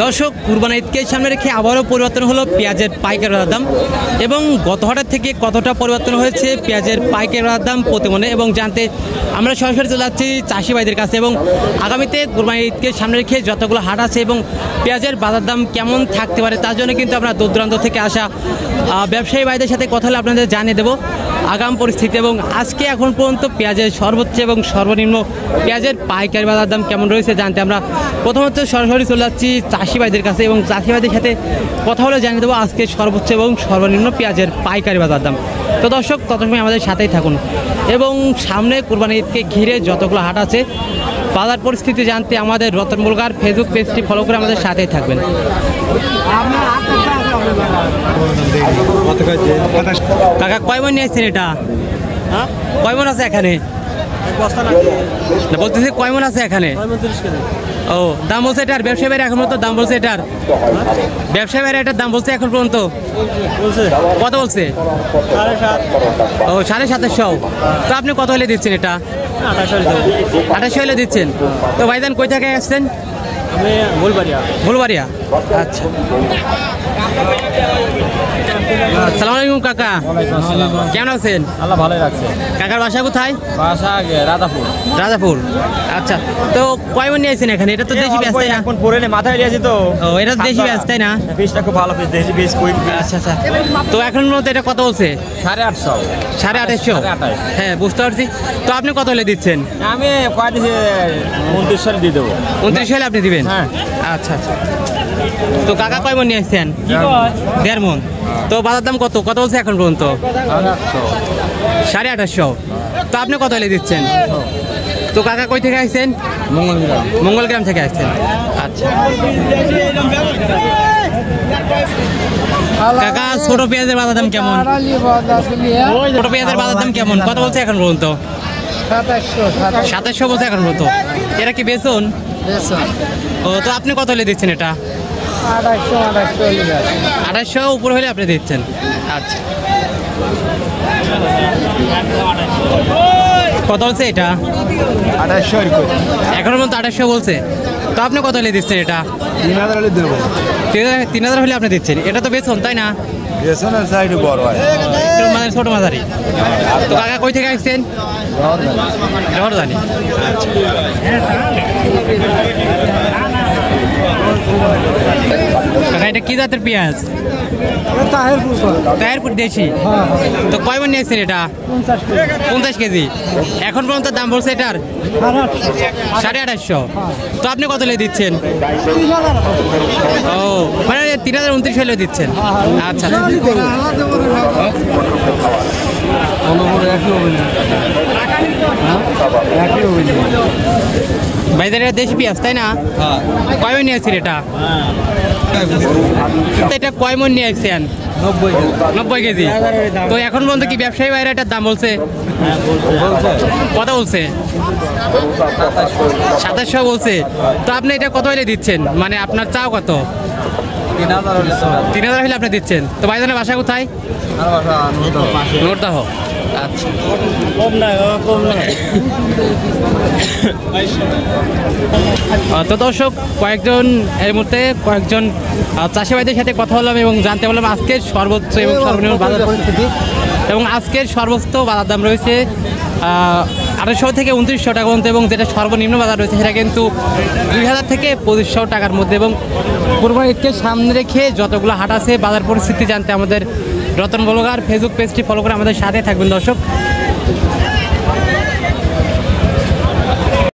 দর্শক, কুরবানি ঈদকে সামনে রেখে আবারও পরিবর্তন হলো পেঁয়াজের পাইকারি দাম এবং গত হাটের থেকে কতটা পরিবর্তন হয়েছে পেঁয়াজের পাইকারি দাম প্রতিমনে এবং জানতে আমরা সরাসরি চলে যাচ্ছি চাষি ভাইদের কাছে এবং আগামীতে কুরবানি ঈদকে সামনে রেখে যতগুলো হাট আছে এবং পেঁয়াজের বাজার দাম কেমন থাকতে পারে তার জন্য কিন্তু আমরা দূর দূরান্ত থেকে আসা ব্যবসায়ী ভাইদের সাথে কথা হলে আপনাদের জানিয়ে দেবো আগাম পরিস্থিতি এবং আজকে এখন পর্যন্ত পেঁয়াজের সর্বোচ্চ এবং সর্বনিম্ন পেঁয়াজের পাইকারি বাজার দাম কেমন রয়েছে জানতে আমরা প্রথমত সরাসরি চলে যাচ্ছি চাষি ভাইদের কাছে এবং চাষি ভাইদের সাথে কথা বলে জানিয়ে দেবো আজকে সর্বোচ্চ এবং সর্বনিম্ন পেঁয়াজের পাইকারি বাজার দাম। তো দর্শক, ততক্ষণ আমাদের সাথেই থাকুন এবং সামনে কুরবানি ঈদকে ঘিরে যতগুলো হাট আছে বাজার পরিস্থিতি জানতে আমাদের রতন বুলগার ফেসবুক পেজটি ফলো করে আমাদের সাথেই থাকবেন। কাকা কয় মন নিয়ে আসছেন এটা? কয় মন আছে এখানে? বলতেছি কয় মন আছে এখানে? ও, দাম বলছে এটার ব্যবসায়ী বাইরে এখন পর্যন্ত দাম বলছে এটার ব্যবসায়ী বাইরে এটার দাম বলছে এখন পর্যন্ত কত বলছে? ও, 7,700। তো আপনি কত হলে দিচ্ছেন এটা? 2800 হলে দিচ্ছেন। তো ভাইজান কই থেকে আসছেন? আমি ফুলবাড়িয়া। আচ্ছা, আসসালামু আলাইকুম কাকা, কেমন আছেন? আল্লাহ ভালোই রাখছে। কাকার বাসা কোথায়? বাসা রাজাপুর। আচ্ছা, তো কয় মন নিয়েছেন এখানে? এটা তো দেশি পেঁয়াজ তাই না? এখন পরে মাথায় নিয়েছি তো। ও, এটা দেশি পেঁয়াজ তাই না? বীজটা খুব ভালো বীজ, দেশি বীজ। আচ্ছা আচ্ছা, তো এখন মধ্যে এটা কত বলছে? 850। 2800? হ্যাঁ, বুঝতে পারছি। তো আপনি কত হলে দিচ্ছেন? আমি কয় দিয়েছি 29 দিয়ে দেবো। 29 হলে আপনি দিবেন? হ্যাঁ। আচ্ছা আচ্ছা, তো কাকা কয় মন নিয়ে আসছেন? 1.5 মন। তো বাজার দাম কত বলছে এখন পর্যন্ত? 850। তো আপনি কত হলে দিচ্ছেন? তো কাকা কই থেকে আসছেন? মঙ্গলগ্রাম থেকে আসছেন। আচ্ছা কাকা, ছোট পেঁয়াজের বাজার দাম কেমন? ছোট পেঁয়াজের বাজার দাম কেমন, কত বলছে এখন পর্যন্ত? 2700 বলছে এখন পর্যন্ত। এটা কি বেচুন? ও, তো আপনি কত হলে দিচ্ছেন এটা? 2800 উপর হলে আপনি দিচ্ছেন। আচ্ছা, কত বলছে এটা? 2800 এখন পর্যন্ত 2800 বলছে। তো আপনি কত হলে দিচ্ছেন এটা? 3000 হলে দেবো। 3000 হলে আপনি দিচ্ছেন। এটা তো বেচুন তাই না? বেসনের সাইড বড় হয়, মানে ছোট মাঝারি। তো কাকা কই থেকে আসছেন? জহরদানি। কাকা, এটা কি জাতের পেঁয়াজ? তাহেরপুর দেশি। তো কয় মন নিয়েছেন এটা? 50 কেজি। এখন পর্যন্ত দাম বলছে এটার 850। তো আপনি কত হলে দিচ্ছেন? ও, মানে 3029 হলে দিচ্ছেন। আচ্ছা, ভাইদের এটা দেশি পেঁয়াজ তাই না? কয় মন নিয়েছেন এটা? এটা কয় মন নিয়ে আসছেন? 90 কেজি। তো এখন পর্যন্ত কি ব্যবসায়ী বাইরে এটার দাম বলছে? কত বলছে? 2700 বলছে। তো আপনি এটা কত হলে দিচ্ছেন, মানে আপনার চাও কত? 3000 হলে আপনি দিচ্ছেন। তো ভাইজানের বাসা কোথায়? নোরদাহ। আচ্ছা, তো দর্শক, এর মধ্যে কয়েকজন চাষি ভাইদের সাথে কথা বললাম এবং জানতে পারলাম আজকের সর্বোচ্চ এবং সর্বনিম্ন বাজার পরিস্থিতি এবং আজকের সর্বোচ্চ বাজার দাম রয়েছে 2800 থেকে 2900 টাকা পর্যন্ত এবং যেটা সর্বনিম্ন বাজার রয়েছে সেটা কিন্তু 2000 থেকে 2500 টাকার মধ্যে। এবং কুরবানি ঈদকে সামনে রেখে যতগুলো হাট আছে বাজার পরিস্থিতি জানতে আমাদের রতন বুলগার ফেসবুক পেজটি ফলো করে আমাদের সাথে থাকবেন দর্শক।